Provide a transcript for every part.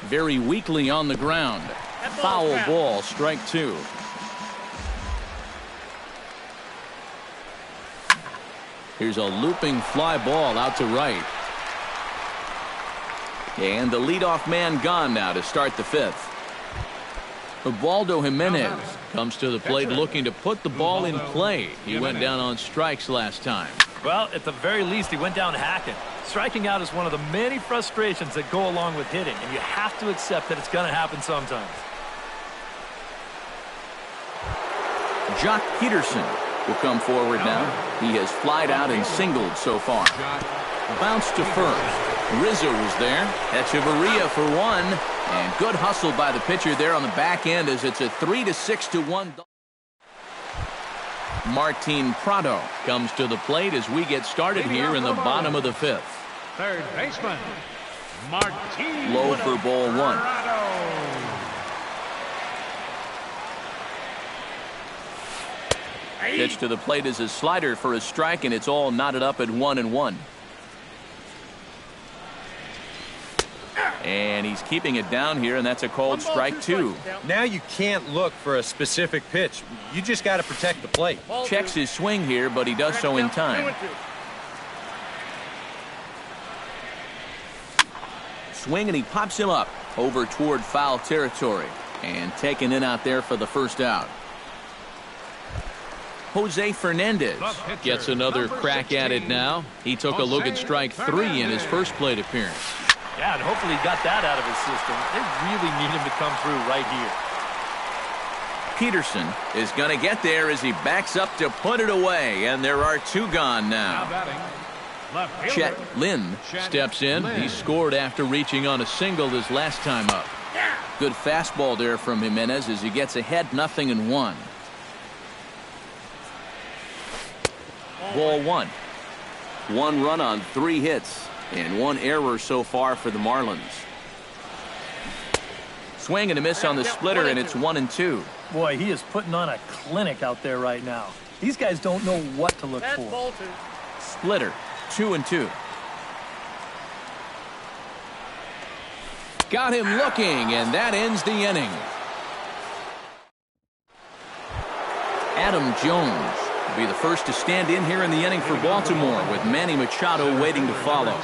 very weakly on the ground. Foul ball, strike two. Here's a looping fly ball out to right. And the leadoff man gone now to start the fifth. Ubaldo Jimenez comes to the plate looking to put the ball in play. He went down on strikes last time. Well, at the very least, he went down hacking. Striking out is one of the many frustrations that go along with hitting, and you have to accept that it's going to happen sometimes. Jock Peterson will come forward now. He has flied out and singled so far. Bounce to first. Rizzo was there. Echeverria for one. And good hustle by the pitcher there on the back end as it's a 3-6-1. Martin Prado comes to the plate as we get started here in the bottom of the fifth. Third baseman, Martin. Low for ball one. Pitch to the plate is a slider for a strike, and it's all knotted up at 1-1. And he's keeping it down here, and that's a called strike two. Now you can't look for a specific pitch. You just got to protect the plate. Checks his swing here, but he does so in time. Swing, and he pops him up over toward foul territory. And taken in out there for the first out. Jose Fernandez gets another crack at it now. He took a look at strike three in his first plate appearance. Yeah, and hopefully he got that out of his system. They really need him to come through right here. Peterson is going to get there as he backs up to put it away, and there are two gone now. Chet Lynn steps in. He scored after reaching on a single his last time up. Good fastball there from Jimenez as he gets ahead 0-1. Ball one. One run on 3 hits. And 1 error so far for the Marlins. Swing and a miss on the splitter, and it's 1-2. Boy, he is putting on a clinic out there right now. These guys don't know what to look for. Splitter, 2-2. Got him looking, and that ends the inning. Adam Jones will be the first to stand in here in the inning for Baltimore, with Manny Machado waiting to follow.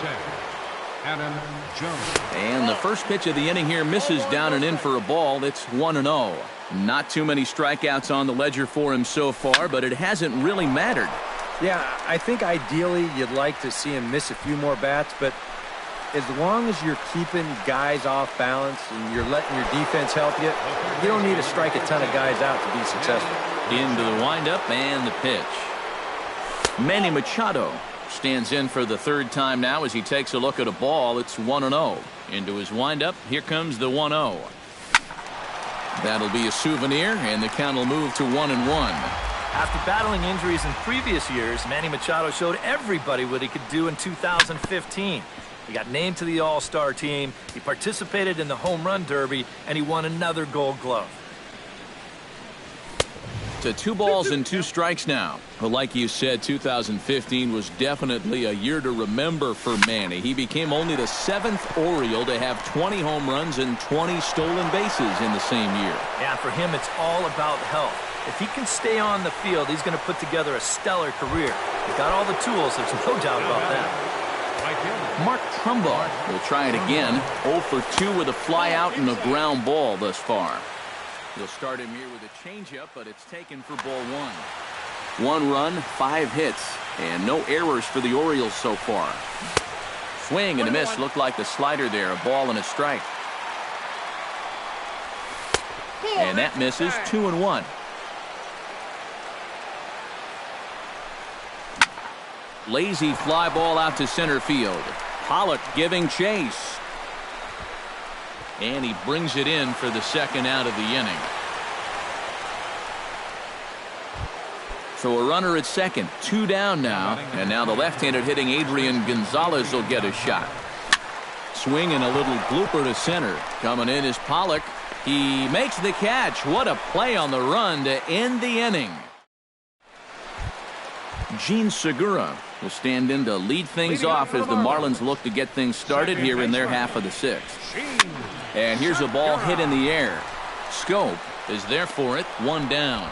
And the first pitch of the inning here misses down and in for a ball. It's 1-0. Not too many strikeouts on the ledger for him so far, but it hasn't really mattered. Yeah, I think ideally you'd like to see him miss a few more bats, but as long as you're keeping guys off balance and you're letting your defense help you, you don't need to strike a ton of guys out to be successful. Into the windup and the pitch. Manny Machado stands in for the third time now as he takes a look at a ball. It's 1-0. Into his windup. Here comes the 1-0. That'll be a souvenir, and the count will move to 1-1. After battling injuries in previous years, Manny Machado showed everybody what he could do in 2015. He got named to the All-Star team, he participated in the Home Run Derby, and he won another Gold Glove. To 2 balls and 2 strikes now. But like you said, 2015 was definitely a year to remember for Manny. He became only the 7th Oriole to have 20 home runs and 20 stolen bases in the same year. Yeah, for him, it's all about health. If he can stay on the field, he's going to put together a stellar career. He's got all the tools, there's no doubt about that. Mark Trumbo will try it again. 0 for 2 with a fly out and a ground ball thus far. He'll start him here with a changeup, but it's taken for ball 1. 1 run, 5 hits, and no errors for the Orioles so far. Swing and a miss. Looked like the slider there, a ball and a strike. And that misses. 2-1. Lazy fly ball out to center field. Pollock giving chase. And he brings it in for the second out of the inning. So a runner at second, 2 down now. And now the left-handed hitting Adrian Gonzalez will get a shot. Swing and a little blooper to center. Coming in is Pollock. He makes the catch. What a play on the run to end the inning. Gene Segura will stand in to lead things off as the Marlins look to get things started here in their half of the sixth. And here's a ball hit in the air. Scope is there for it, one down.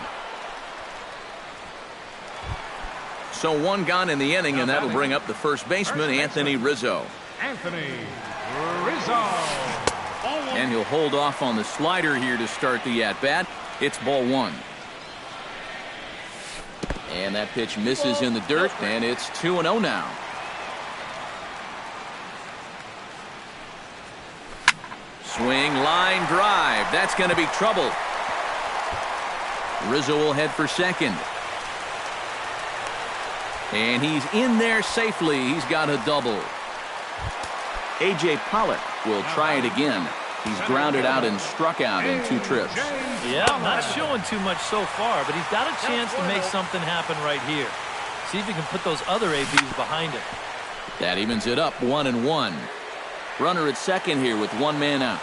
So one gone in the inning, and that'll bring up the first baseman, Anthony Rizzo. Anthony Rizzo. And he'll hold off on the slider here to start the at-bat. It's ball one. And that pitch misses in the dirt, and it's 2-0 now. Swing, line, drive. That's going to be trouble. Rizzo will head for second. And he's in there safely. He's got a double. A.J. Pollock will try it again. He's grounded out and struck out in 2 trips. Yeah, not showing too much so far, but he's got a chance to make something happen right here. See if he can put those other ABs behind him. That evens it up, 1-1. Runner at second here with 1 man out.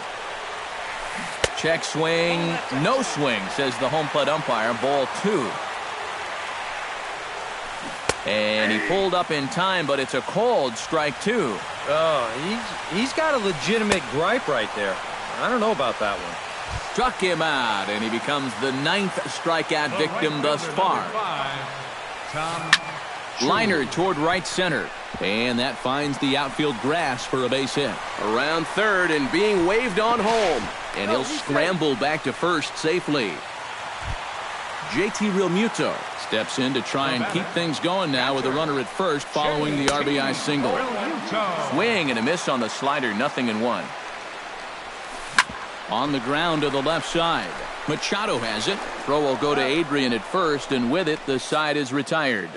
Check swing, no swing, says the home plate umpire. Ball 2. And he pulled up in time, but it's a called strike 2. Oh, he's got a legitimate gripe right there. I don't know about that one. Struck him out, and he becomes the 9th strikeout victim thus far. Liner toward right center, and that finds the outfield grass for a base hit. Around third and being waved on home, and he'll scramble back to first safely. JT Realmuto steps in to try and keep things going now with a runner at first following the RBI single. Swing and a miss on the slider, 0-1. On the ground to the left side. Machado has it. Throw will go to Adrian at first, and with it, the side is retired.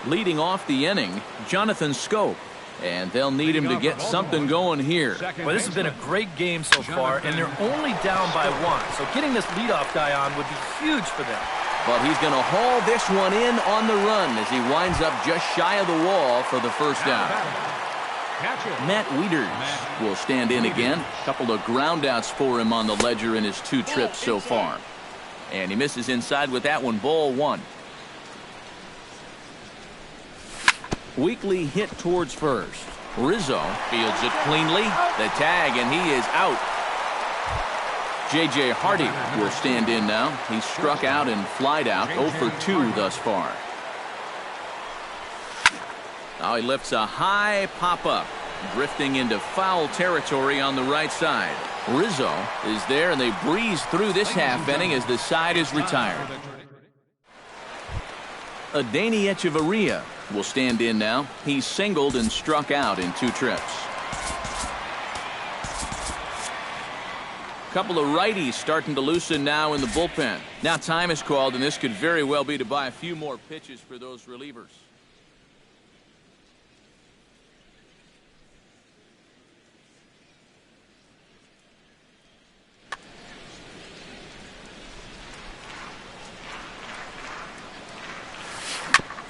Leading off the inning, Jonathan Scope. And they'll need him to get something going here. Well, this has been a great game so far, and they're only down by 1. So getting this leadoff guy on would be huge for them. But he's going to haul this one in on the run as he winds up just shy of the wall for the first out. Matt Wieters will stand in again. A couple of groundouts for him on the ledger in his 2 trips so far. And he misses inside with that one, ball 1. Weekly hit towards first. Rizzo fields it cleanly. The tag, and he is out. J.J. Hardy will stand in now. He's struck out and flied out, 0 for 2 thus far. Now he lifts a high pop-up, drifting into foul territory on the right side. Rizzo is there, and they breeze through this half inning as the side is retired. Adeiny Echeverria will stand in now. He's singled and struck out in 2 trips. Couple of righties starting to loosen now in the bullpen. Now time is called, and this could very well be to buy a few more pitches for those relievers.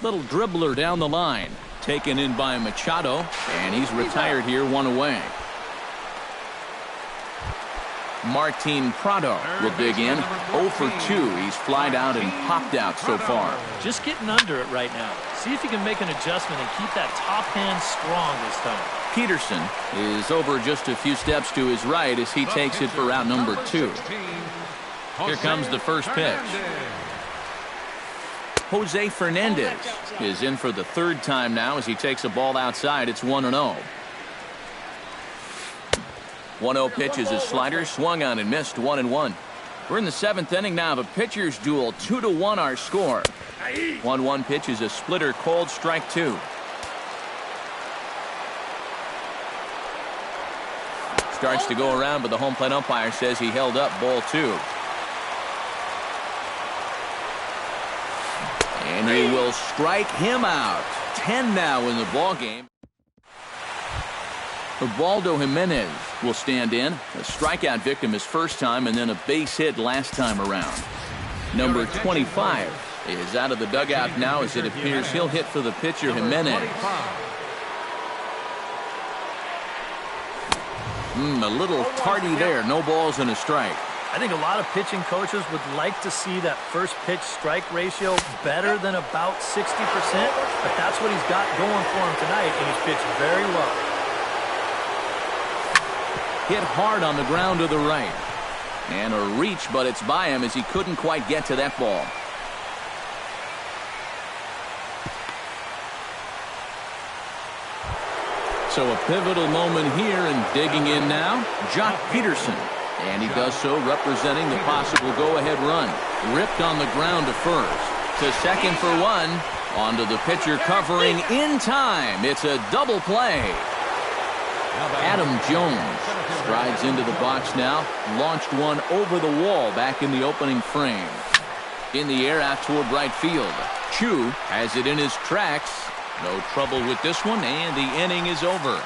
Little dribbler down the line. Taken in by Machado, and he's retired here, 1 away. Martin Prado will dig in. 0 for 2. He's flied out and popped out so far. Just getting under it right now. See if he can make an adjustment and keep that top hand strong this time. Peterson is over just a few steps to his right as he takes it for out number 2. Here comes the first pitch. Jose Fernandez is in for the 3rd time now as he takes a ball outside. It's 1-0. 1-0 pitch is his slider, swung on and missed, 1-1. We're in the 7th inning now of a pitcher's duel. 2-1 our score. 1-1 pitch is a splitter, called strike 2. Starts to go around, but the home plate umpire says he held up, ball 2. And he will strike him out. 10 now in the ball game. Ubaldo Jimenez will stand in. A strikeout victim his first time, and then a base hit last time around. Number 25 is out of the dugout now as it appears he'll hit for the pitcher Jimenez. A little tardy there. No balls and a strike. I think a lot of pitching coaches would like to see that first pitch strike ratio better than about 60%, but that's what he's got going for him tonight, and he's pitched very well. Hit hard on the ground to the right. And a reach, but it's by him as he couldn't quite get to that ball. So a pivotal moment here, and digging in now, Jock Peterson. And he does so representing the possible go-ahead run. Ripped on the ground to first. To second for one. Onto the pitcher covering in time. It's a double play. Adam Jones strides into the box now. Launched one over the wall back in the opening frame. In the air out toward right field. Chu has it in his tracks. No trouble with this one, and the inning is over.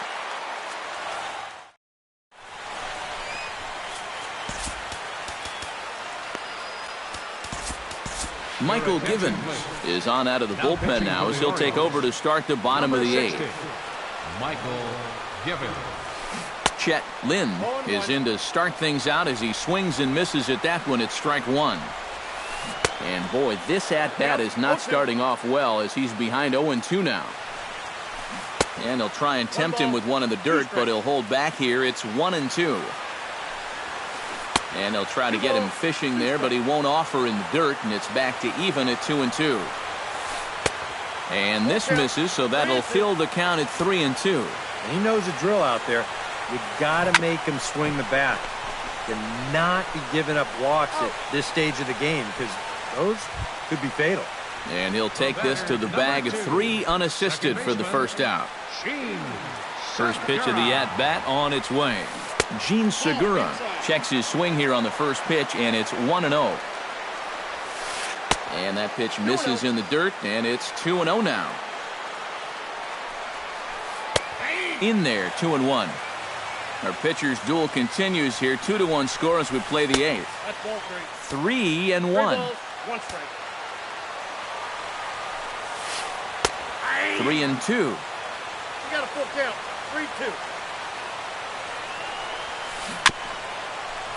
Michael Givens is on out of the bullpen now as he'll take over to start the bottom of the eighth. Michael Givens. Chet Lynn is in to start things out as he swings and misses at that one at strike one. And boy, this at-bat is not starting off well as he's behind 0-2 now. And they'll try and tempt him with one in the dirt, but he'll hold back here. It's 1-2. And they'll try to get him fishing there, but he won't offer in the dirt, and it's back to even at 2-2. And this misses, so that'll fill the count at 3-2. He knows the drill out there. You got to make him swing the bat. Cannot be giving up walks at this stage of the game, because those could be fatal. And he'll take this to the bag of 3 unassisted for the first out. First pitch of the at-bat on its way. Gene Segura checks his swing here on the first pitch, and it's 1-0. And that pitch misses in the dirt, and it's 2-0 now. In there, 2-1. Our pitcher's duel continues here. 2-1 score as we play the eighth. 3-1. 3-2. You got a full count. 3-2.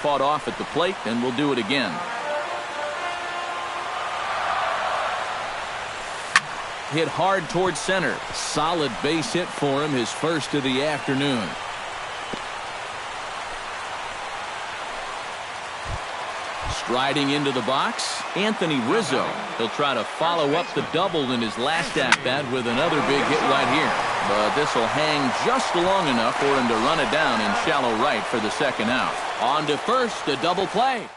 Fought off at the plate, and we'll do it again. Hit hard towards center. Solid base hit for him, his first of the afternoon. Striding into the box, Anthony Rizzo. He'll try to follow up the double in his last at-bat with another big hit right here. But this will hang just long enough for him to run it down in shallow right for the second out. On to first, a double play.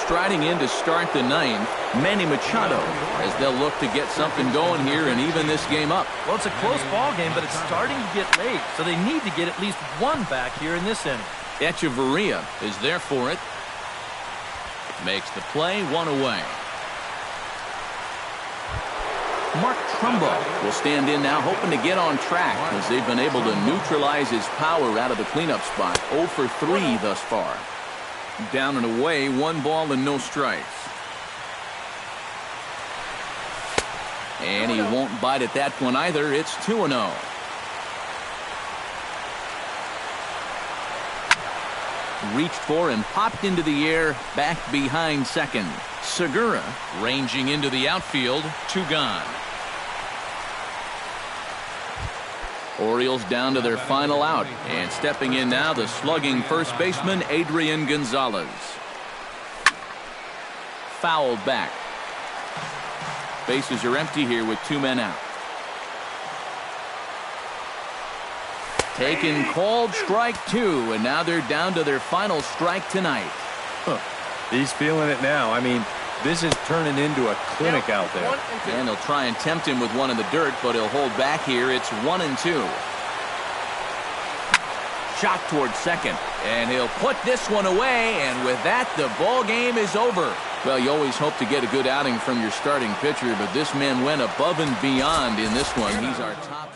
Striding in to start the ninth, Manny Machado, as they'll look to get something going here and even this game up. Well, it's a close ball game, but it's starting to get late, so they need to get at least one back here in this inning. Echeverria is there for it. Makes the play, one away. Mark Trumbo will stand in now, hoping to get on track as they've been able to neutralize his power out of the cleanup spot. 0 for 3 thus far. Down and away, 1 ball and no strikes. And he won't bite at that one either. It's 2-0. Reached for and popped into the air, back behind second. Segura ranging into the outfield, 2 gone. Orioles down to their final out, and stepping in now, the slugging first baseman Adrian Gonzalez. Fouled back. Bases are empty here with 2 men out. Taken, called, strike 2, and now they're down to their final strike tonight. He's feeling it now. I mean, this is turning into a clinic out there. And they'll try and tempt him with one in the dirt, but he'll hold back here. It's 1-2. Shot towards second, and he'll put this one away, and with that, the ball game is over. Well, you always hope to get a good outing from your starting pitcher, but this man went above and beyond in this one. He's our top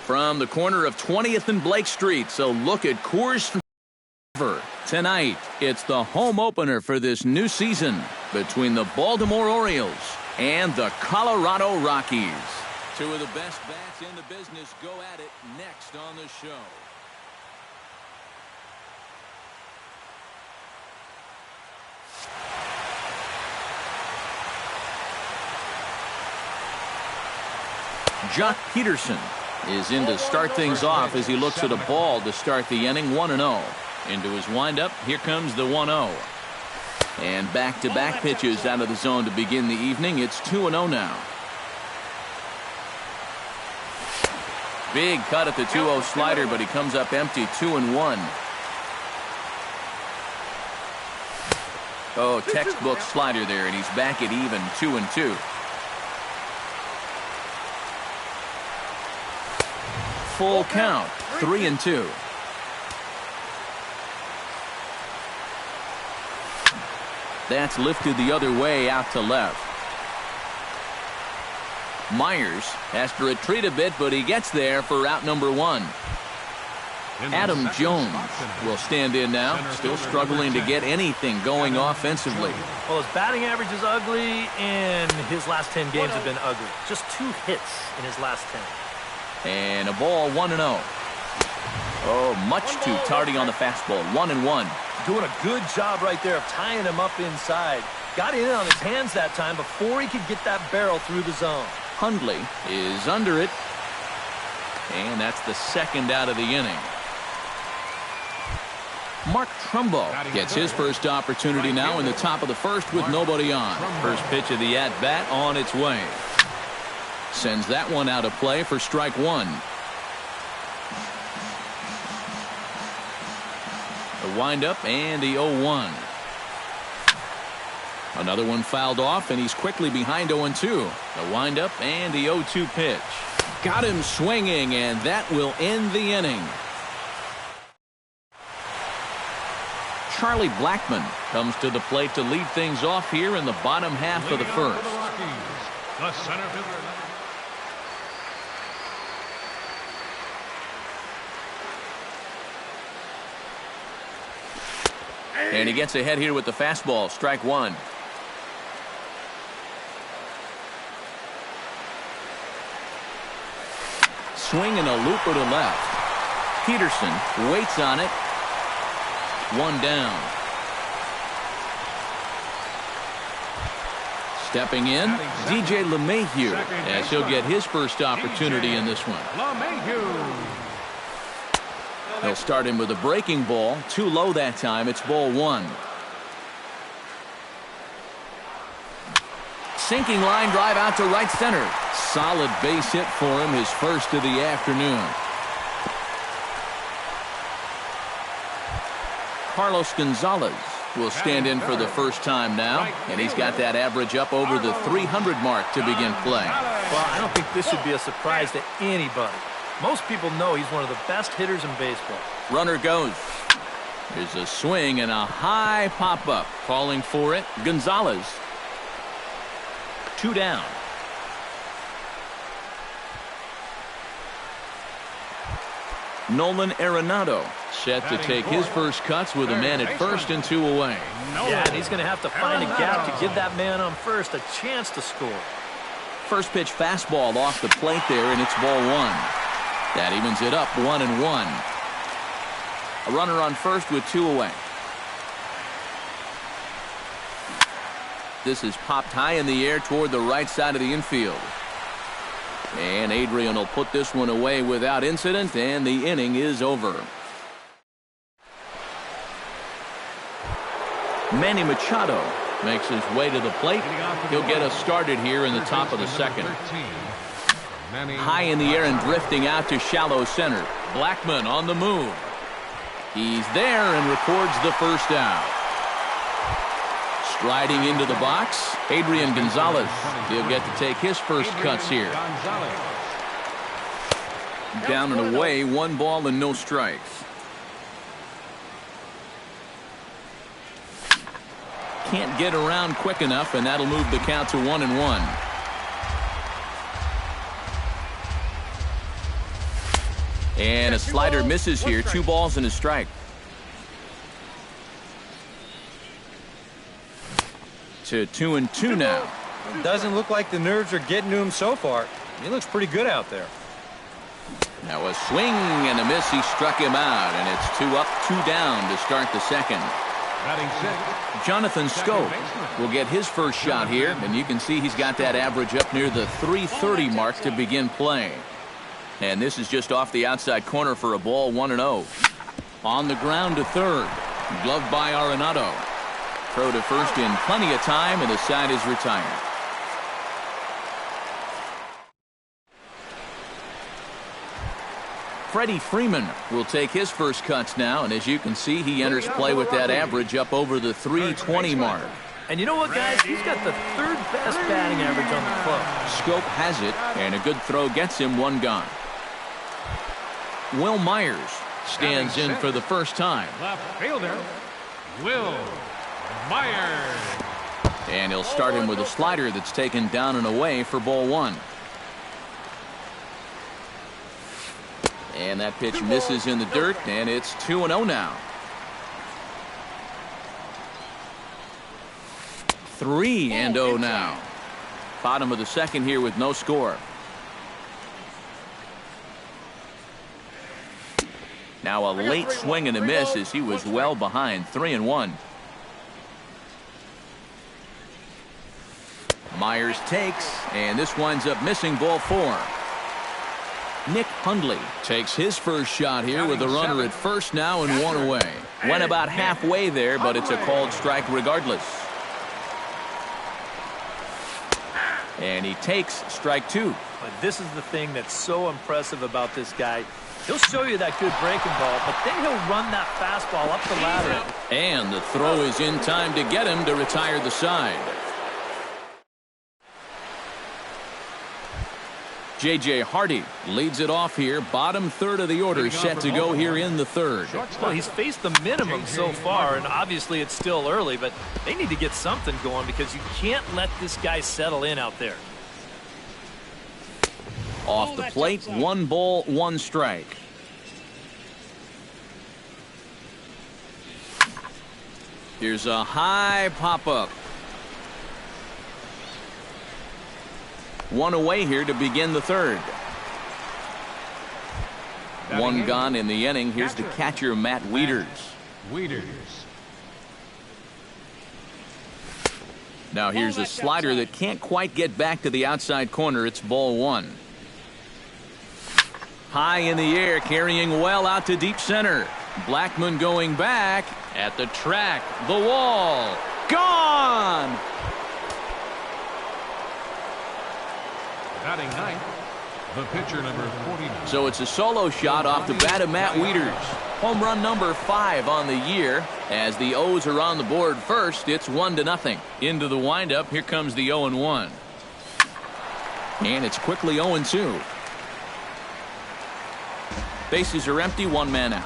from the corner of 20th and Blake Street. So look at Coors tonight. It's the home opener for this new season between the Baltimore Orioles and the Colorado Rockies. Two of the best bats in the business go at it next on the show. Jock Peterson is in to start things off as he looks at a ball to start the inning. 1-0. Into his windup. Here comes the 1-0. And back-to-back pitches out of the zone to begin the evening. It's 2-0 now. Big cut at the 2-0 slider, but he comes up empty. 2-1. Oh, textbook slider there, and he's back at even. 2-2. Full count. 3-2. That's lifted the other way out to left. Myers has to retreat a bit, but he gets there for out number 1. Adam Jones will stand in now, still struggling to get anything going offensively. Well, his batting average is ugly, and his last 10 games have been ugly. Just 2 hits in his last 10. And a ball, 1-0. Oh, much too tardy on the fastball. 1-1. Doing a good job right there of tying him up inside. Got in on his hands that time before he could get that barrel through the zone. Hundley is under it. And that's the second out of the inning. Mark Trumbo gets his first opportunity now in the top of the first with nobody on. First pitch of the at-bat on its way. Sends that one out of play for strike 1. The windup and the 0-1. Another one fouled off, and he's quickly behind 0-2. The windup and the 0-2 pitch. Got him swinging, and that will end the inning. Charlie Blackmon comes to the plate to lead things off here in the bottom half of the first. The center fielder. And he gets ahead here with the fastball. Strike 1. Swing and a looper to left. Peterson waits on it. 1 down. Stepping in, DJ LeMahieu, as he'll get his first opportunity in this one. He'll start him with a breaking ball. Too low that time. It's ball 1. Sinking line drive out to right center. Solid base hit for him, his first of the afternoon. Carlos Gonzalez will stand in for the first time now, and he's got that average up over the 300 mark to begin play. Well, I don't think this should be a surprise to anybody. Most people know he's one of the best hitters in baseball. Runner goes. There's a swing and a high pop-up. Calling for it, Gonzalez. 2 down. Nolan Arenado set to take his first cuts with a man at first and 2 away. Yeah, and he's going to have to find a gap to give that man on first a chance to score. First pitch fastball off the plate there, and it's ball 1. That evens it up 1-1. A runner on first with 2 away. This is popped high in the air toward the right side of the infield. And Adrian will put this one away without incident, and the inning is over. Manny Machado makes his way to the plate. He'll get us started here in the top of the second. High in the air and drifting out to shallow center. Blackmon on the move. He's there and records the first out. Striding into the box, Adrian Gonzalez. He'll get to take his first cuts here. Down and away, 1 ball and no strikes. Can't get around quick enough, and that'll move the count to 1-1. And a slider misses here. 2 balls and a strike. To 2-2 now. Doesn't look like the nerves are getting to him so far. He looks pretty good out there. Now a swing and a miss. He struck him out, and it's 2 up, 2 down to start the second. Jonathan Scope will get his first shot here, and you can see he's got that average up near the .330 mark to begin play. And this is just off the outside corner for a ball, 1-0. On the ground to third. Gloved by Arenado. Throw to first in plenty of time, and the side is retired. Freddie Freeman will take his first cuts now, and as you can see, he enters play with that average up over the .320 mark. And you know what, guys? He's got the 3rd best batting average on the club. Scope has it, and a good throw gets him 1 gone. Will Myers stands in for the first time. Left fielder, Will Myers. And he'll start him with a slider that's taken down and away for ball 1. And that pitch misses in the dirt, and it's 2-0 now. 3-0 now. Bottom of the second here with no score. Now a late swing and a miss as he was well behind. 3-1. Myers takes, and this winds up missing ball 4. Nick Hundley takes his first shot here with a runner at first now and 1 away. Went about halfway there, but it's a called strike regardless. And he takes strike 2. But this is the thing that's so impressive about this guy. He'll show you that good breaking ball, but then he'll run that fastball up the ladder. And the throw is in time to get him to retire the side. J.J. Hardy leads it off here. Bottom third of the order set to go here in the third. Well, he's faced the minimum so far, and obviously it's still early, but they need to get something going because you can't let this guy settle in out there. Off the plate, 1 ball, 1 strike. Here's a high pop-up. 1 away here to begin the third. 1 gone in the inning. Here's the catcher, Matt Wieters. Now here's a slider that can't quite get back to the outside corner. It's ball 1. High in the air, carrying well out to deep center. Blackman going back at the track. The wall. Gone! Batting ninth, the pitcher number 49. So it's a solo shot off the bat of Matt Wieters. Home run number 5 on the year. As the O's are on the board first, it's 1-0. Into the windup, here comes the 0-1. And it's quickly 0-2. Bases are empty, 1 man out.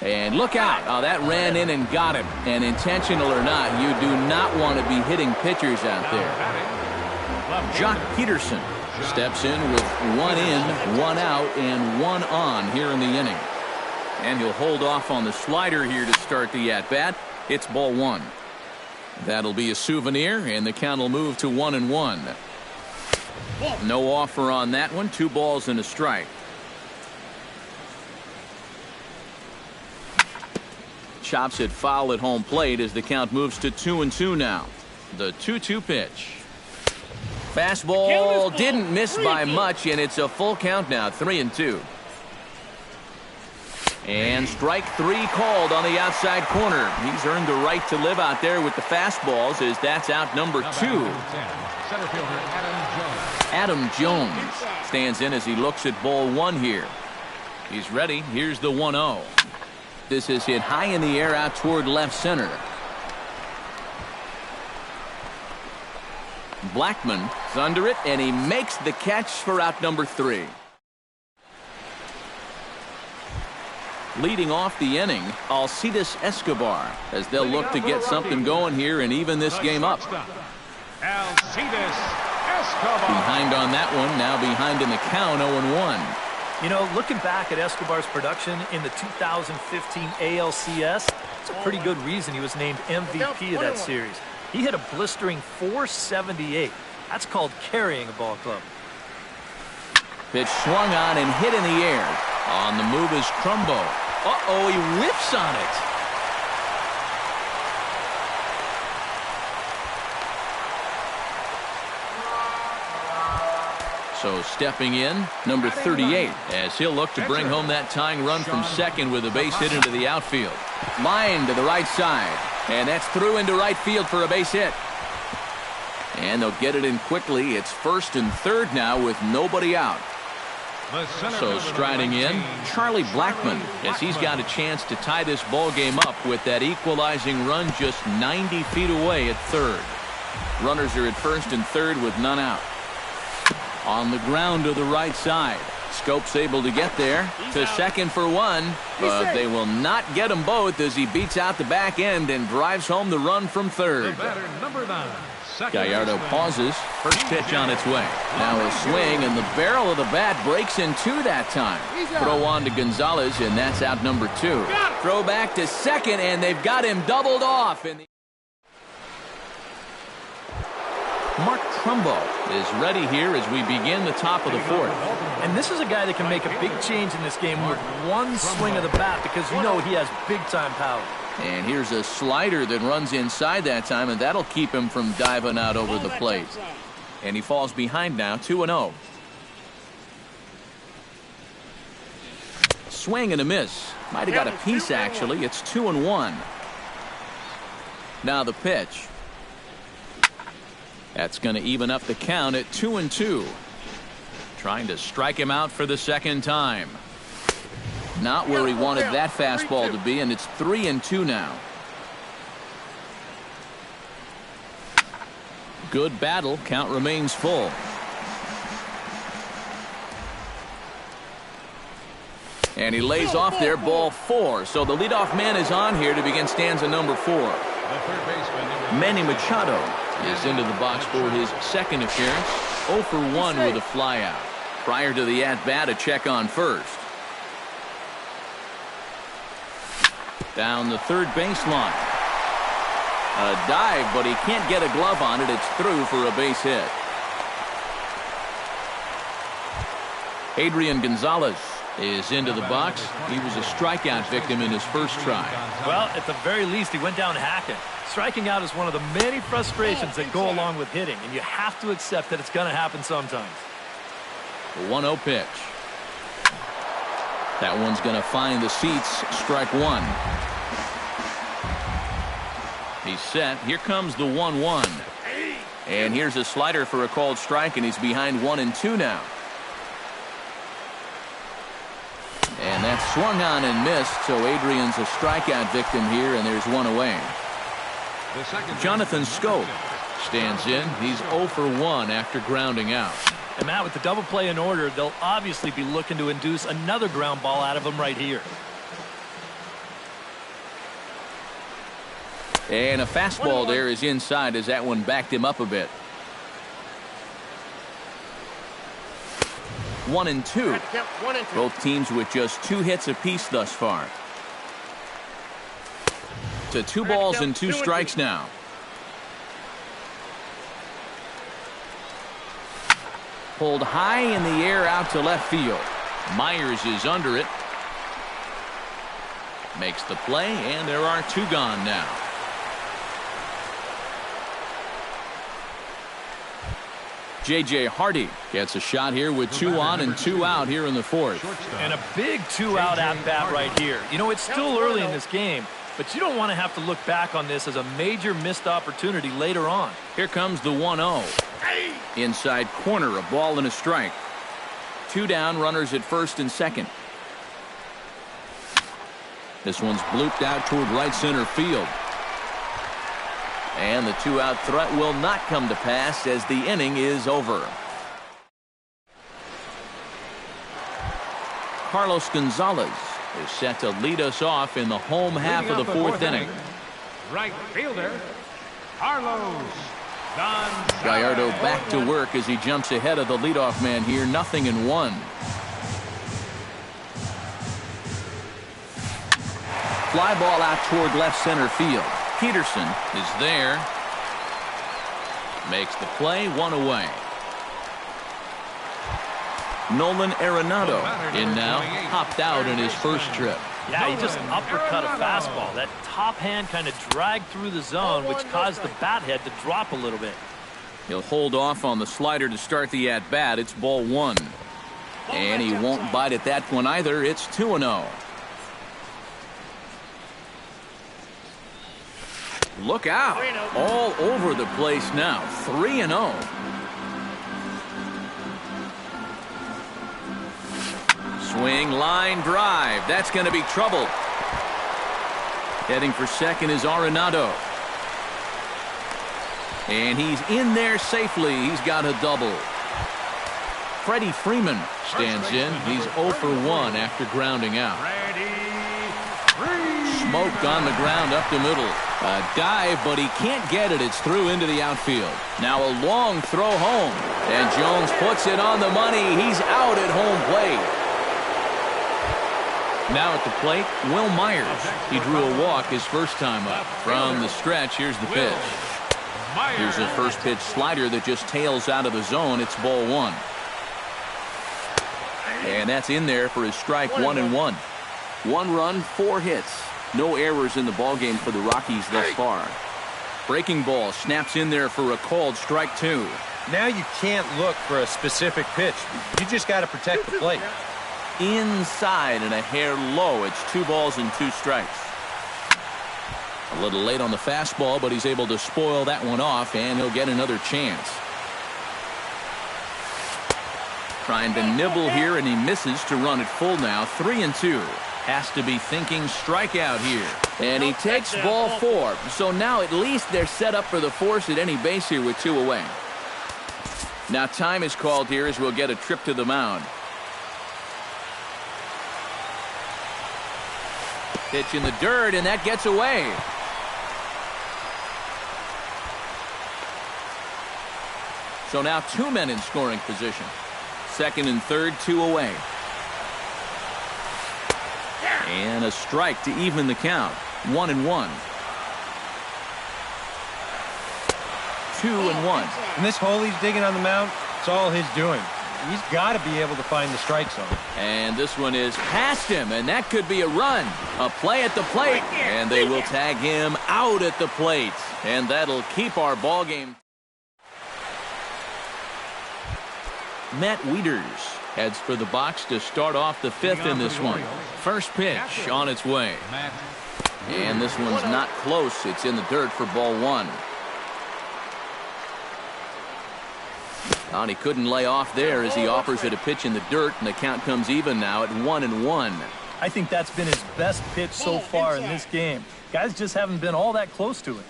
And look out. Oh, that ran in and got him. And intentional or not, you do not want to be hitting pitchers out there. Jock Peterson steps in with 1 in, 1 out, and 1 on here in the inning. And he'll hold off on the slider here to start the at-bat. It's ball 1. That'll be a souvenir, and the count will move to 1-1. No offer on that one. 2 balls and a strike. Chops it foul at home plate as the count moves to 2-2 now. The 2-2 pitch. Fastball didn't miss by much, and it's a full count now. 3-2. And strike 3 called on the outside corner. He's earned the right to live out there with the fastballs as that's out number 2. Center fielder Adam Jones stands in as he looks at ball 1 here. He's ready. Here's the 1-0. This is hit high in the air out toward left center. Blackman is under it, and he makes the catch for out number 3. Leading off the inning, Alcides Escobar, as they'll look to get something going here and even this game up. Alcides Behind on that one, now behind in the count, 0-1. You know, looking back at Escobar's production in the 2015 ALCS, it's a pretty good reason he was named MVP of that series. He hit a blistering .478. That's called carrying a ball club. Pitch swung on and hit in the air. On the move is Trumbo. Uh-oh, he whiffs on it. So stepping in, number 38, as he'll look to bring home that tying run from second with a base hit into the outfield. Line to the right side, and that's through into right field for a base hit. And they'll get it in quickly. It's first and third now with nobody out. So striding in, Charlie Blackmon, as he's got a chance to tie this ball game up with that equalizing run just 90 feet away at third. Runners are at first and third with none out. On the ground to the right side. Scope's able to get there to second for one, but they will not get them both as he beats out the back end and drives home the run from third. Gallardo pauses. First pitch on its way. Now a swing, and the barrel of the bat breaks in two that time. Throw on to Gonzalez, and that's out number 2. Throw back to second, and they've got him doubled off. Mark Trumbo is ready here as we begin the top of the fourth. And this is a guy that can make a big change in this game with one swing of the bat, because you know he has big-time power. And here's a slider that runs inside that time, and that'll keep him from diving out over the plate. And he falls behind now, 2-0. Swing and a miss. Might have got a piece, actually. It's 2-1. Now the pitch. That's going to even up the count at 2-2. Trying to strike him out for the second time. Not where he wanted that fastball to be, and it's 3-2 now. Good battle. Count remains full. And he lays off there, ball 4. So the leadoff man is on here to begin stanza number 4. Manny Machado is into the box for his second appearance. 0 for 1 with a flyout. Prior to the at-bat, a check on first. Down the third baseline. A dive, but he can't get a glove on it. It's through for a base hit. Adrian Gonzalez is into the box. He was a strikeout victim in his first try. Well, at the very least, he went down hacking. Striking out is one of the many frustrations that go along with hitting, and you have to accept that it's going to happen sometimes. The 1-0 pitch. That one's going to find the seats. Strike 1. He's set. Here comes the 1-1. And here's a slider for a called strike, and he's behind 1-2 now. And that's swung on and missed, so Adrian's a strikeout victim here, and there's one away. Jonathan Scope stands in. He's 0 for 1 after grounding out. And Matt, with the double play in order, they'll obviously be looking to induce another ground ball out of him right here. And a fastball there is inside as that one backed him up a bit. 1-2. Both teams with just 2 hits apiece thus far. To 2 balls and 2 strikes now. Pulled high in the air out to left field. Myers is under it. Makes the play, and there are 2 gone now. J.J. Hardy gets a shot here with 2 on and 2 out here in the fourth. And a big 2-out at-bat right here. You know, it's still early in this game, but you don't want to have to look back on this as a major missed opportunity later on. Here comes the 1-0. Inside corner, a ball and a strike. 2 down, runners at first and second. This one's blooped out toward right center field. And the 2-out threat will not come to pass as the inning is over. Carlos Gonzalez is set to lead us off in the home half of the fourth inning. Right fielder, Carlos Gonzalez. Gallardo back to work as he jumps ahead of the leadoff man here. 0-1. Fly ball out toward left center field. Peterson is there. Makes the play, 1 away. Nolan Arenado in now, hopped out in his first trip. Yeah, he just uppercut a fastball. That top hand kind of dragged through the zone, which caused the bat head to drop a little bit. He'll hold off on the slider to start the at-bat. It's ball 1. And he won't bite at that one either. It's 2-0. Look out. All over the place now. 3-0. Swing, line, drive. That's going to be trouble. Heading for second is Arenado. And he's in there safely. He's got a double. Freddie Freeman stands in. He's 0 for 1 after grounding out. Smoked on the ground up the middle. A dive, but he can't get it. It's through into the outfield. Now a long throw home. And Jones puts it on the money. He's out at home plate. Now at the plate, Will Myers. He drew a walk his first time up. From the stretch, here's the pitch. Here's his first pitch slider that just tails out of the zone. It's ball 1. And that's in there for his strike. 1-1. 1 run, 4 hits. No errors in the ballgame for the Rockies thus far. Breaking ball snaps in there for a called strike 2. Now you can't look for a specific pitch. You just got to protect the plate. Inside and a hair low. It's 2 balls and 2 strikes. A little late on the fastball, but he's able to spoil that one off, and he'll get another chance. Trying to nibble here, and he misses to run it full now. 3-2. Has to be thinking strikeout here. And he takes ball 4. So now at least they're set up for the force at any base here with 2 away. Now time is called here as we'll get a trip to the mound. Pitch in the dirt, and that gets away. So now 2 men in scoring position. Second and third, 2 away. And a strike to even the count. 1-1. 2-1. And this hole he's digging on the mound, it's all his doing. He's got to be able to find the strike zone. And this one is past him, and that could be a run. A play at the plate, and they will tag him out at the plate. And that'll keep our ball game. Matt Wieters heads for the box to start off the 5th in this one. First pitch on its way. And this one's not close. It's in the dirt for ball 1. And he couldn't lay off there as he offers it a pitch in the dirt, and the count comes even now at 1-1. I think that's been his best pitch so far in this game. Guys just haven't been all that close to it.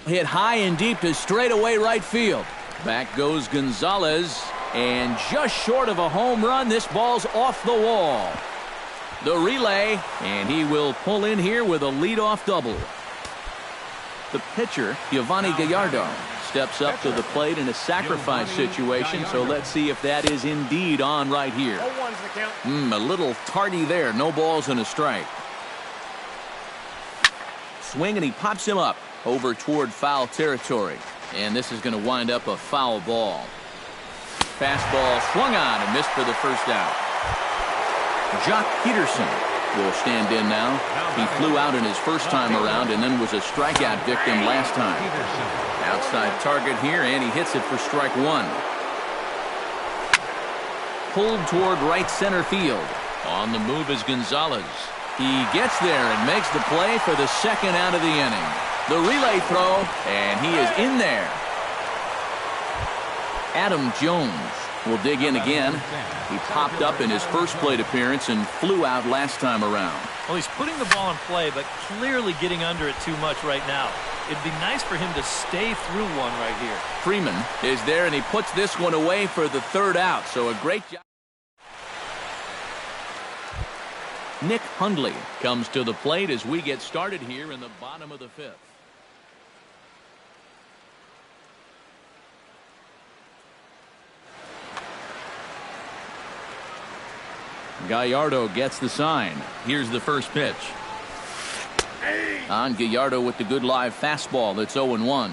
Hit high and deep to straightaway right field. Back goes Gonzalez, and just short of a home run, this ball's off the wall. The relay, and he will pull in here with a leadoff double. The pitcher, Giovanni Gallardo, steps up to the plate in a sacrifice situation, so let's see if that is indeed on right here. A little tardy there. No balls and a strike. Swing, and he pops him up over toward foul territory. And this is going to wind up a foul ball. Fastball swung on and missed for the first out. Jock Peterson will stand in now. He flew out in his first time around and then was a strikeout victim last time. Outside target here, and he hits it for strike 1. Pulled toward right center field. On the move is Gonzalez. He gets there and makes the play for the second out of the inning. The relay throw, and he is in there. Adam Jones will dig in again. He popped up in his first plate appearance and flew out last time around. Well, he's putting the ball in play, but clearly getting under it too much right now. It'd be nice for him to stay through one right here. Freeman is there, and he puts this one away for the third out. So a great job. Nick Hundley comes to the plate as we get started here in the bottom of the 5th. Gallardo gets the sign. Here's the first pitch. On Gallardo with the good live fastball. That's 0-1.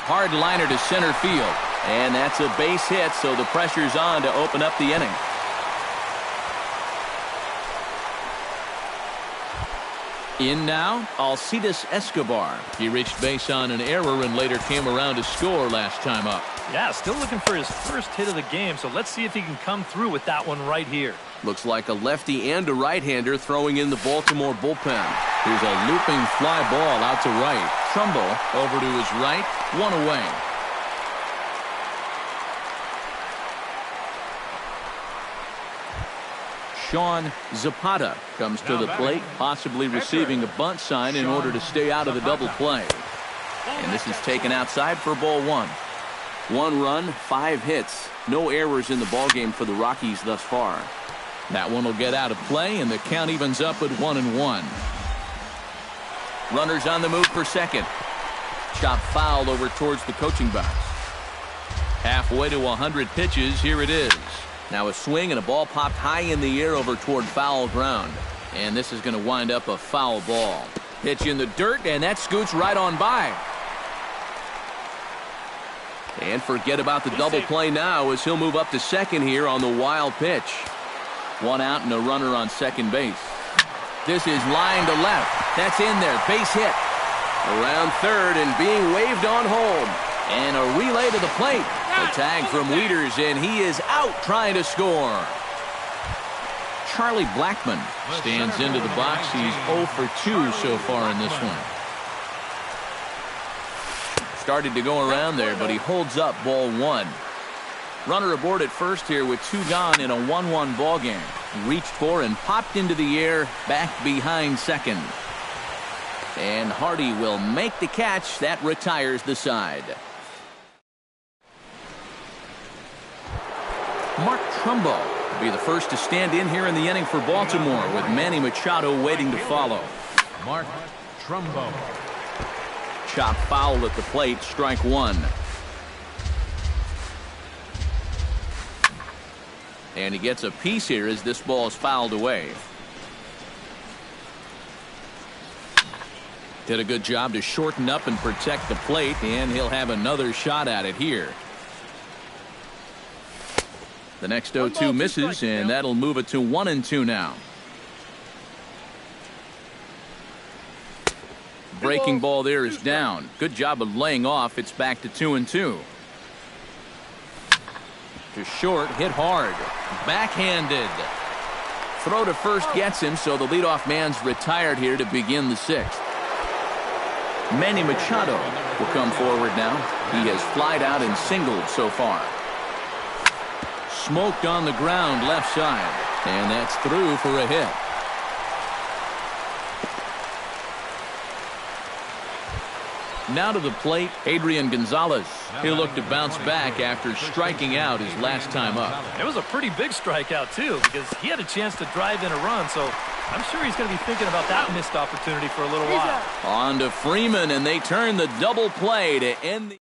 Hard liner to center field. And that's a base hit, so the pressure's on to open up the inning. In now, Alcides Escobar. He reached base on an error and later came around to score last time up. Yeah, still looking for his first hit of the game, so let's see if he can come through with that one right here. Looks like a lefty and a right-hander throwing in the Baltimore bullpen. Here's a looping fly ball out to right. Trumbo over to his right, one away. Sean Zapata comes to the plate, possibly receiving a bunt sign in order to stay out of the double play. And this is taken outside for ball one. 1 run, 5 hits. No errors in the ballgame for the Rockies thus far. That one will get out of play, and the count evens up at 1-1. Runners on the move for second. Chop foul over towards the coaching box. Halfway to 100 pitches, here it is. Now a swing and a ball popped high in the air over toward foul ground. And this is going to wind up a foul ball. Pitch in the dirt, and that scoots right on by. And forget about the double play now as he'll move up to second here on the wild pitch. 1 out and a runner on second base. This is line to left. That's in there. Base hit. Around third and being waved on home. And a relay to the plate. A tag from Wieters, and he is out trying to score. Charlie Blackmon stands into the box. He's 0 for 2 so far in this one. Started to go around there, but he holds up ball 1. Runner aboard at first here with 2 gone in a 1-1 ball game. Reached for and popped into the air back behind second. And Hardy will make the catch. That retires the side. Mark Trumbo will be the first to stand in here in the inning for Baltimore, with Manny Machado waiting to follow. Mark Trumbo. Chop foul at the plate, strike 1. And he gets a piece here as this ball is fouled away. Did a good job to shorten up and protect the plate, and he'll have another shot at it here. The next 0-2 misses, and that'll move it to 1-2 now. Breaking ball there is down. Good job of laying off. It's back to 2-2. To short, hit hard. Backhanded. Throw to first gets him, so the leadoff man's retired here to begin the 6th. Manny Machado will come forward now. He has flied out and singled so far. Smoked on the ground left side, and that's through for a hit. Now to the plate, Adrian Gonzalez. He'll look to bounce back after striking out his last time up. It was a pretty big strikeout, too, because he had a chance to drive in a run, so I'm sure he's going to be thinking about that missed opportunity for a little while. On to Freeman, and they turn the double play to end the...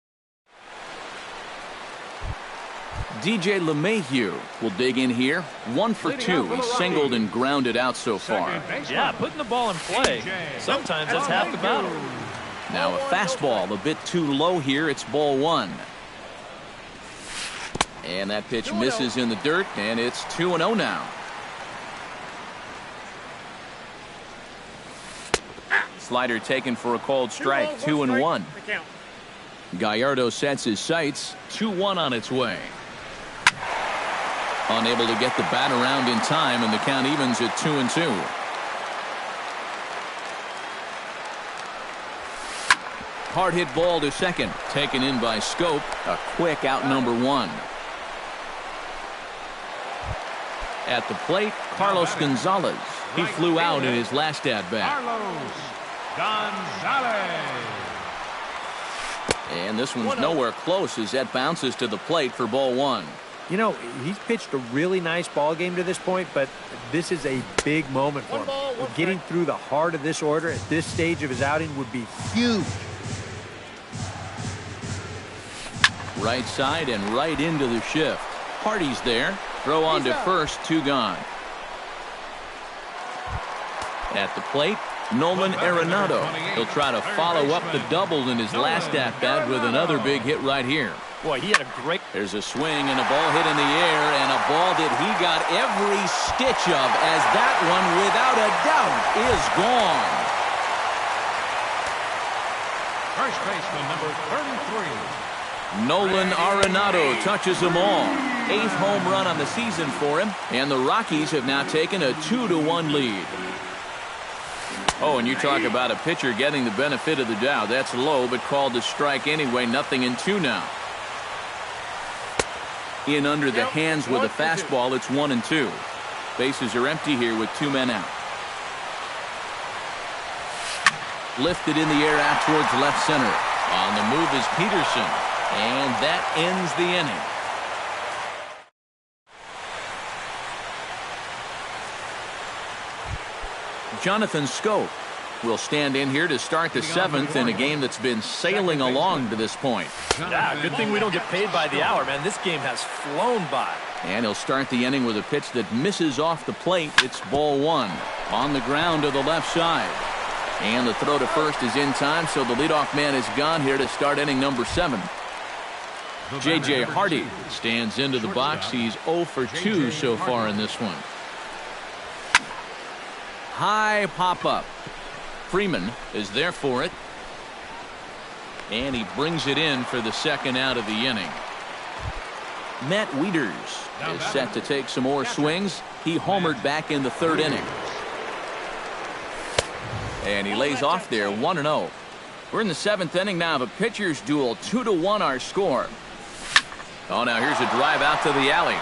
DJ LeMahieu will dig in here. 1 for 2. He singled and grounded out so far. Yeah, putting the ball in play. Sometimes that's half the battle. Now a fastball a bit too low here. It's ball 1. And that pitch misses in the dirt, and it's 2-0 now. Slider taken for a called strike. 2-1. Gallardo sets his sights. 2-1 on its way. Unable to get the bat around in time, and the count evens at 2-2. Hard hit ball to second, taken in by Scope. A quick out number 1. At the plate, Carlos Gonzalez. He flew out in his last at bat. Carlos Gonzalez. And this one's nowhere close as that bounces to the plate for ball 1. You know, he's pitched a really nice ball game to this point, but this is a big moment for him. Getting through the heart of this order at this stage of his outing would be huge. Right side and right into the shift. Hardy's there. Throw on to first, 2 gone. At the plate, Nolan Arenado. He'll try to follow up the double in his last at-bat with another big hit right here. Boy, he had a great... There's a swing and a ball hit in the air, and a ball that he got every stitch of, as that one, without a doubt, is gone. First baseman, number 33. Nolan Arenado touches them all. 8th home run on the season for him, and the Rockies have now taken a 2-1 lead. Oh, and you talk about a pitcher getting the benefit of the doubt. That's low, but called to strike anyway. 0-2 now. In under the hands with a fastball, it's 1-2. Bases are empty here with 2 men out. Lifted in the air out towards left center. On the move is Peterson, and that ends the inning. Jonathan Scope will stand in here to start the 7th in a game that's been sailing along to this point. Yeah, good thing we don't get paid by the hour, man. This game has flown by. And he'll start the inning with a pitch that misses off the plate. It's ball 1 on the ground to the left side. And the throw to first is in time, so the leadoff man is gone here to start inning number 7. J.J. Hardy stands into the box. He's 0 for 2 so far in this one. High pop-up. Freeman is there for it. And he brings it in for the second out of the inning. Matt Wieters is set to take some more swings. He homered back in the 3rd inning. And he lays off there, 1-0. We're in the 7th inning now of a pitcher's duel. 2-1 our score. Oh, now here's a drive out to the alley.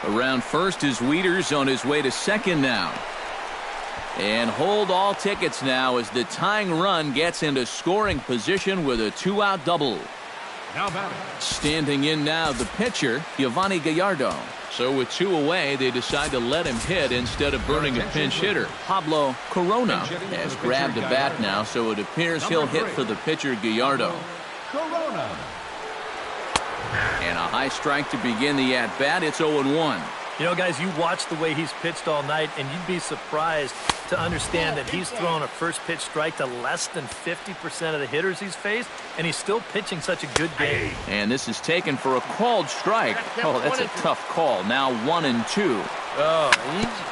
Around first is Wieters on his way to second now. And hold all tickets now as the tying run gets into scoring position with a 2-out double. Now batting. Standing in now the pitcher, Giovanni Gallardo. So with 2 away, they decide to let him hit instead of burning a pinch hitter. Pablo Corona has grabbed a bat now, so it appears he'll hit for the pitcher Gallardo. Corona. And a high strike to begin the at-bat. It's 0-1. You know, guys, you watch the way he's pitched all night, and you'd be surprised to understand that he's thrown a first pitch strike to less than 50% of the hitters he's faced, and he's still pitching such a good game. And this is taken for a called strike. Oh, that's a tough call. Now 1-2. Oh,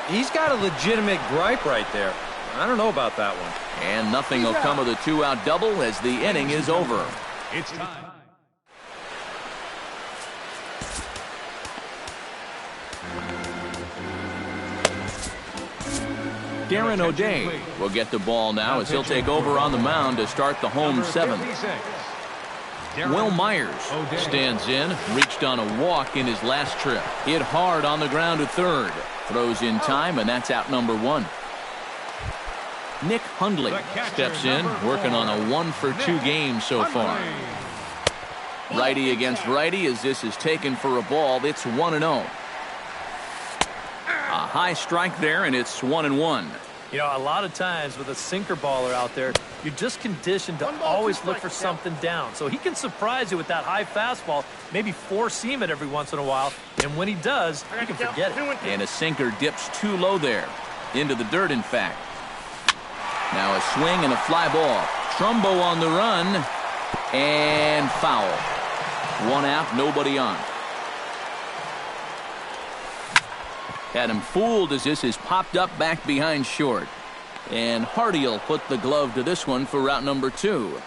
he's got a legitimate gripe right there. I don't know about that one. And nothing will come of the 2-out double as the inning is over. It's time. Darren O'Day will get the ball now as he'll take over on the mound to start the home 7th. Will Myers stands in, reached on a walk in his last trip. Hit hard on the ground to third. Throws in time, and that's out number 1. Nick Hundley steps in, working on a 1 for 2 game so far. Righty against righty as this is taken for a ball. It's 1-0. A high strike there, and it's 1-1. You know, a lot of times with a sinker baller out there, you're just conditioned to always look for something down. So he can surprise you with that high fastball, maybe four-seam it every once in a while. And when he does, you can forget it. And a sinker dips too low there. Into the dirt, in fact. Now a swing and a fly ball. Trumbo on the run. And foul. 1 out, nobody on. Had him fooled as this is popped up back behind short. And Hardy will put the glove to this one for route number 2.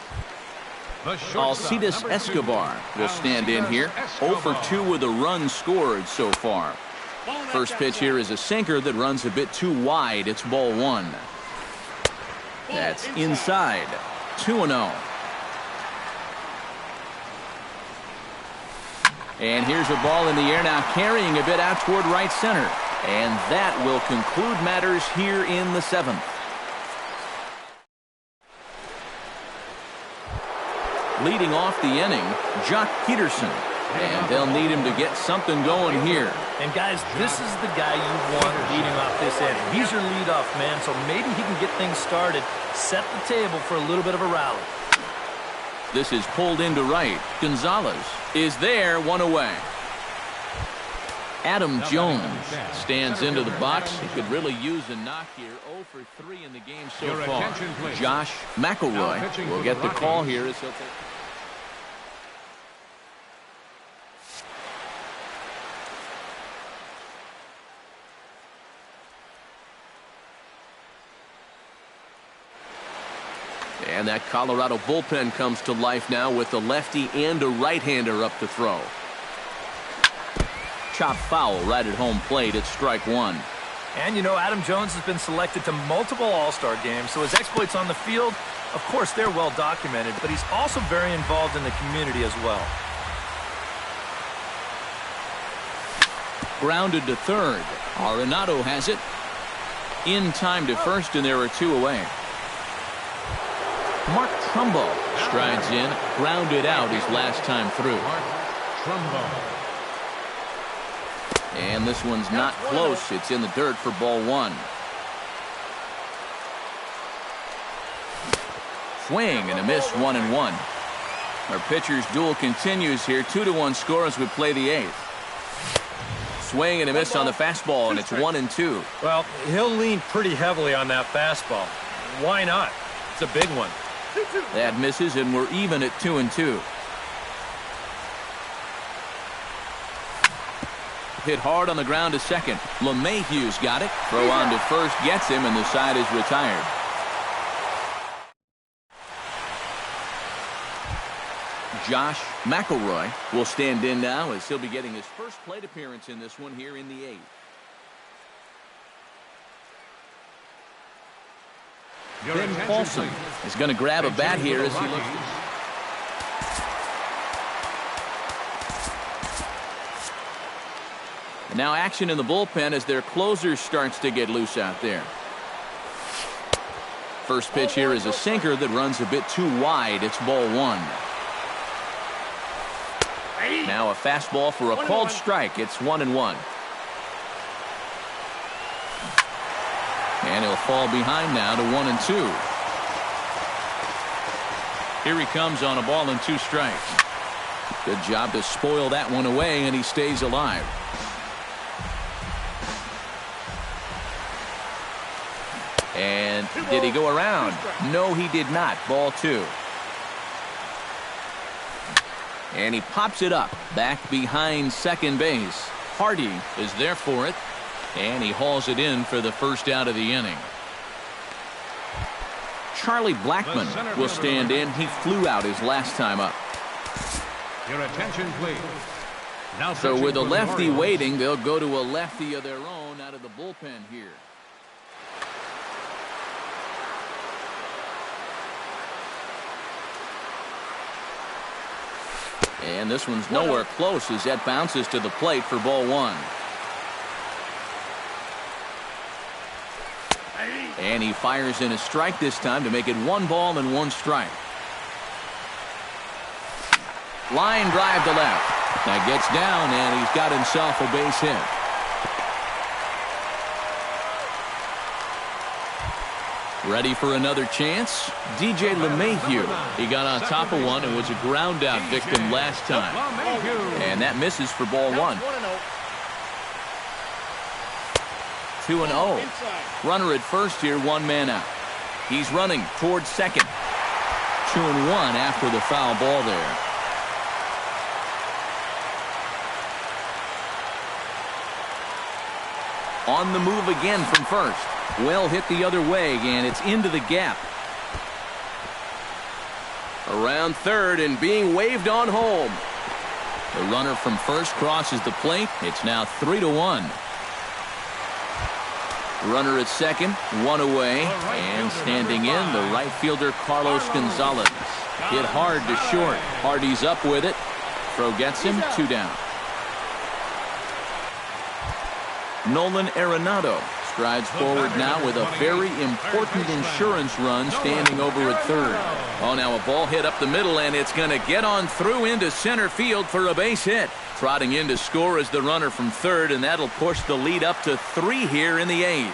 Alcides Escobar will stand in here. 0 for 2 with a run scored so far. First pitch here is a sinker that runs a bit too wide. It's ball 1. That's inside. 2-0. And here's a ball in the air now, carrying a bit out toward right center. And that will conclude matters here in the 7th. Leading off the inning, Jock Peterson. And they'll need him to get something going here. And guys, this is the guy you want leading off this inning. He's your leadoff man, so maybe he can get things started, set the table for a little bit of a rally. This is pulled into right. Gonzalez is there, one away. Adam Jones stands into the box. He could really use a knock here. 0 for 3 in the game so far. Josh McElroy will get the call here as he'll take. And that Colorado bullpen comes to life now with a lefty and a right-hander up to throw. Chop foul right at home plate. It's strike one. And, you know, Adam Jones has been selected to multiple All-Star games, so his exploits on the field, of course, they're well documented, but he's also very involved in the community as well. Grounded to third. Arenado has it. In time to first, and there are 2 away. Mark Trumbo strides in, grounded out his last time through. And this one's not close. It's in the dirt for ball 1. Swing and a miss, 1-1. Our pitcher's duel continues here. 2-1 score as we play the 8th. Swing and a miss on the fastball, and it's 1-2. Well, he'll lean pretty heavily on that fastball. Why not? It's a big one. That misses, and we're even at 2-2. Hit hard on the ground to second. LeMahieu's got it. Throw on to first, gets him, and the side is retired. Josh McElroy will stand in now as he'll be getting his first plate appearance in this one here in the 8th. Ben Paulson is going to grab a bat here as he looks. Now action in the bullpen as their closer starts to get loose out there. First pitch here is a sinker that runs a bit too wide. It's ball 1. Now a fastball for a called strike. It's 1-1. And he'll fall behind now to 1-2. Here he comes on a ball and 2 strikes. Good job to spoil that one away, and he stays alive. And did he go around? No, he did not. Ball 2. And he pops it up back behind second base. Hardy is there for it. And he hauls it in for the first out of the inning. Charlie Blackmon will stand in. He flew out his last time up. Your attention, please. Now so with a lefty waiting, they'll go to a lefty of their own out of the bullpen here. And this one's nowhere close as that bounces to the plate for ball 1. And he fires in a strike this time to make it 1 ball and 1 strike. Line drive to left. That gets down, and he's got himself a base hit. Ready for another chance? DJ LeMahieu. He got on top of one and was a ground out victim last time. And that misses for ball 1. 2-0. Runner at first here, 1 man out. He's running towards second. 2-1 after the foul ball there. On the move again from first. Well hit the other way, and it's into the gap. Around third and being waved on home. The runner from first crosses the plate. It's now 3-1. Runner at second, 1 away, and standing in, the right fielder Carlos Gonzalez. Hit hard to short. Hardy's up with it. Throw gets him, 2 down. Nolan Arenado strides forward now with a very important insurance run standing over at third. Oh, now a ball hit up the middle, and it's going to get on through into center field for a base hit. Trotting in to score is the runner from third, and that'll push the lead up to 3 here in the 8th.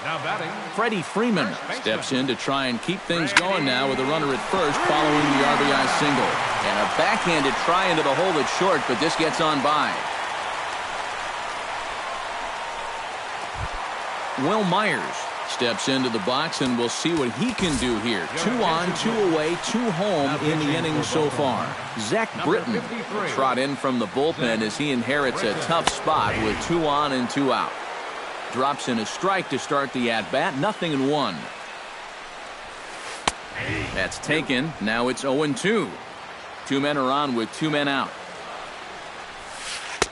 Now batting. Freddie Freeman steps in to try and keep things going now with a runner at first following the RBI single. And a backhanded try into the hole that's short, but this gets on by. Will Myers steps into the box, and we'll see what he can do here. 2 on, 2 away, 2 home in the inning so far. Zach Britton will trot in from the bullpen as he inherits a tough spot with 2 on and 2 out. Drops in a strike to start the at-bat, 0-1. That's taken. Now it's 0-2. 2 men are on with 2 men out.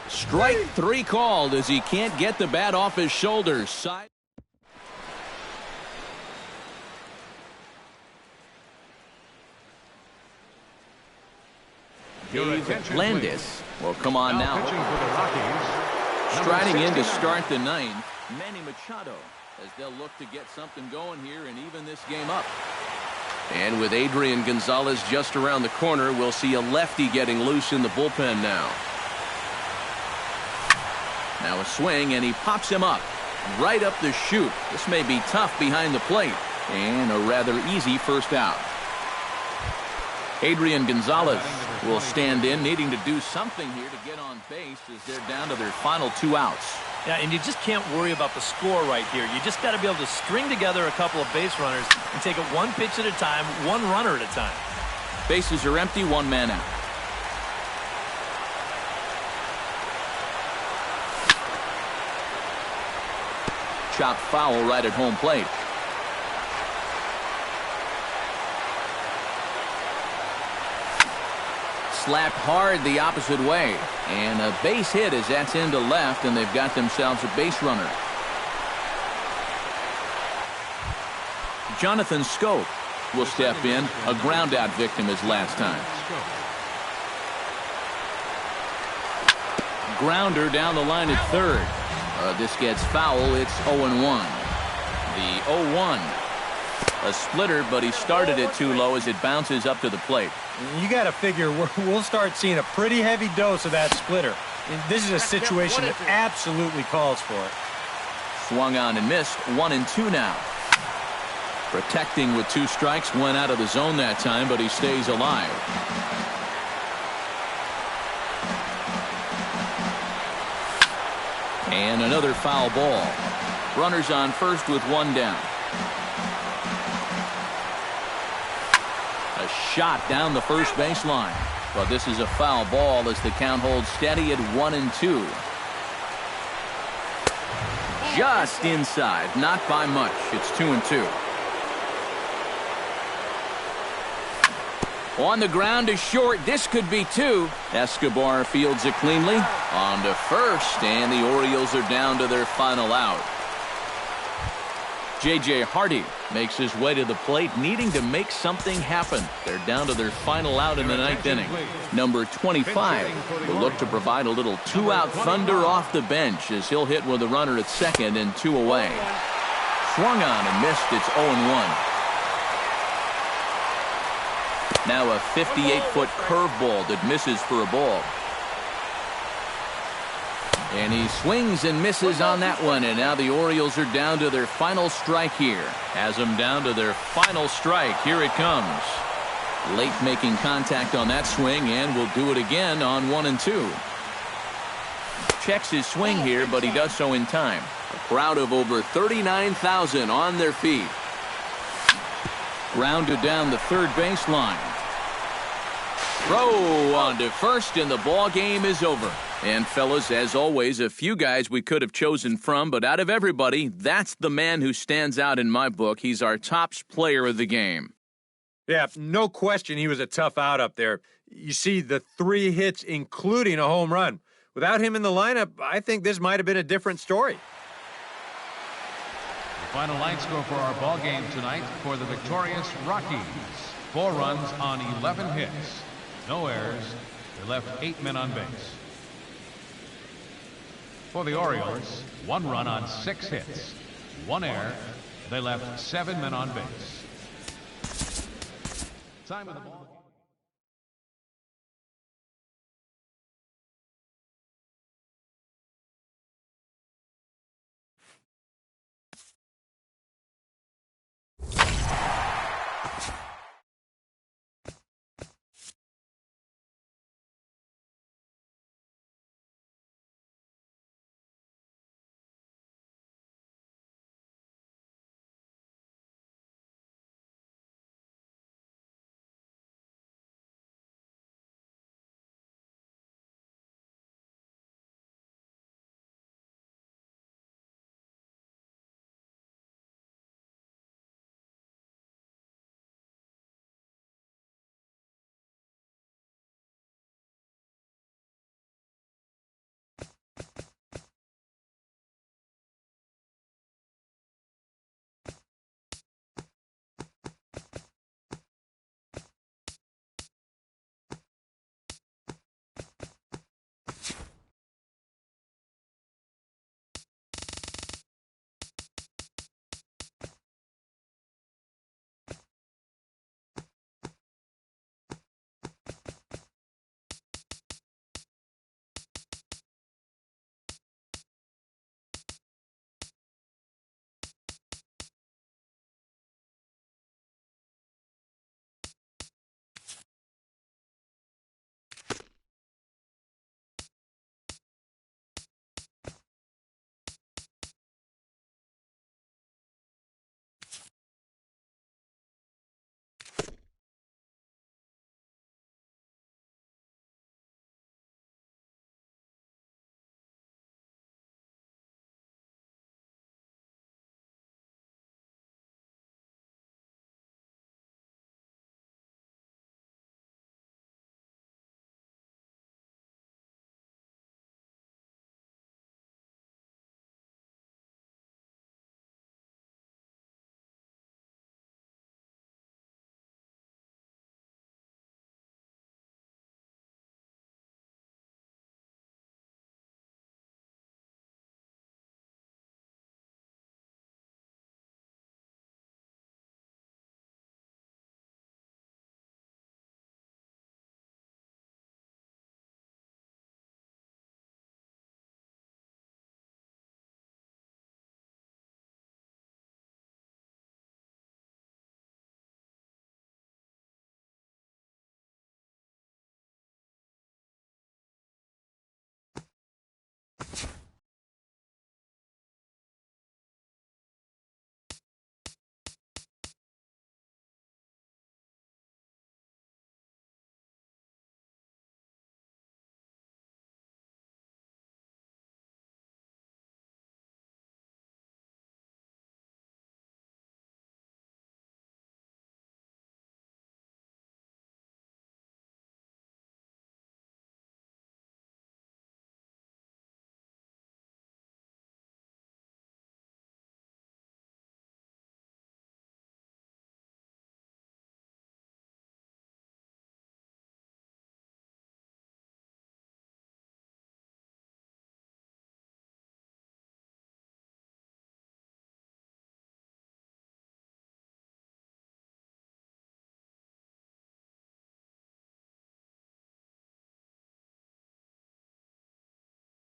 Strike 3 called as he can't get the bat off his shoulders. Side. Dave Landis will come on now. Striding in to start the 9th, Manny Machado, as they'll look to get something going here and even this game up. And with Adrian Gonzalez just around the corner, we'll see a lefty getting loose in the bullpen now. Now a swing, and he pops him up right up the chute. This may be tough behind the plate, and a rather easy first out. Adrian Gonzalez will stand in, needing to do something here to get on base as they're down to their final 2 outs. Yeah, and you just can't worry about the score right here. You just got to be able to string together a couple of base runners and take it 1 pitch at a time, 1 runner at a time. Bases are empty, 1 man out. Chopped foul right at home plate. Slapped hard the opposite way, and a base hit as that's into left, and they've got themselves a base runner. Jonathan Scope will step in, a ground out victim as last time. Grounder down the line at third. This gets foul. It's 0-1. The 0-1. A splitter, but he started it too low as it bounces up to the plate. You got to figure we'll start seeing a pretty heavy dose of that splitter. And this is a situation that absolutely calls for it. Swung on and missed. 1-2 now. Protecting with 2 strikes. Went out of the zone that time, but he stays alive. And another foul ball. Runners on first with 1 down. A shot down the first baseline. But this is a foul ball as the count holds steady at 1-2. Just inside, not by much. It's 2-2. On the ground to short. This could be 2. Escobar fields it cleanly. On to first, and the Orioles are down to their final out. J.J. Hardy makes his way to the plate, needing to make something happen. They're down to their final out in the 9th inning. Number 25 will look to provide a little 2-out thunder off the bench as he'll hit with a runner at second and 2 away. Swung on and missed. It's 0-1. Now a 58-foot curveball that misses for a ball. And he swings and misses on that one, and now the Orioles are down to their final strike here. Has them down to their final strike. Here it comes. Late making contact on that swing, and will do it again on 1-2. Checks his swing here, but he does so in time. A crowd of over 39,000 on their feet. Grounded down the third baseline. Throw on to first, and the ball game is over. And fellas, as always, a few guys we could have chosen from, but out of everybody, that's the man who stands out in my book. He's our top player of the game. Yeah, no question he was a tough out up there. You see the 3 hits, including a home run. Without him in the lineup, I think this might have been a different story. The final line score for our ball game tonight for the victorious Rockies. 4 runs on 11 hits. No errors. They left 8 men on base. For the Orioles, 1 run on 6 hits. 1 error. They left 7 men on base. Time of the ball.